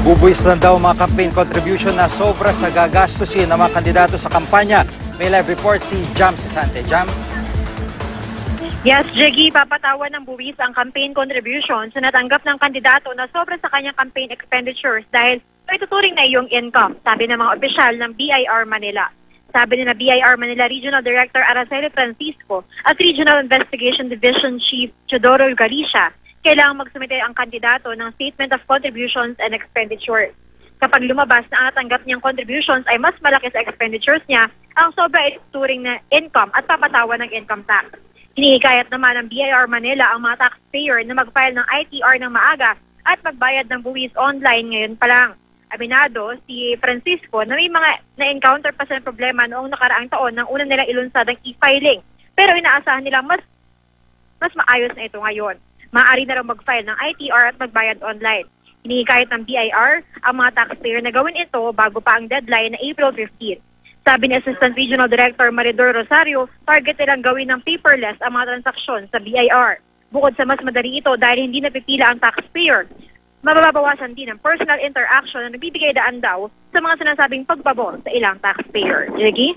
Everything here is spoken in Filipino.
Bubuwis lang daw mga campaign contribution na sobra sa gagastusin ng mga kandidato sa kampanya. May live report si Jam Sisante. Jam? Yes, Jiggy, papatawan ng buwis ang campaign contributions na natanggap ng kandidato na sobra sa kanyang campaign expenditures dahil ituturing na iyong income, sabi ng mga opisyal ng BIR Manila. Sabi ni na BIR Manila Regional Director Araceli Francisco at Regional Investigation Division Chief Teodoro Galicia, kailangang magsumite ang kandidato ng Statement of Contributions and Expenditures. Kapag lumabas na ang natanggap niyang contributions ay mas malaki sa expenditures niya, ang sobra ay turing na income at papatawan ng income tax. Hinihikayat naman ng BIR Manila ang mga taxpayer na mag-file ng ITR ng maaga at magbayad ng buwis online ngayon pa lang. Aminado si Francisco na may mga na-encounter pa sa problema noong nakaraang taon nang una nilang ilunsad ang e-filing. Pero inaasahan nila mas maayos na ito ngayon. Maaari na raw mag-file ng ITR at magbayad online. Hinihikayat ng BIR ang mga taxpayer na gawin ito bago pa ang deadline na April 15. Sabi ni Assistant Regional Director Maridor Rosario, target nilang gawin ng paperless ang mga transaksyon sa BIR. Bukod sa mas madali ito dahil hindi napipila ang taxpayer, mababawasan din ang personal interaction na nagbibigay daan daw sa mga sinasabing pagbabo sa ilang taxpayer. Jiggy?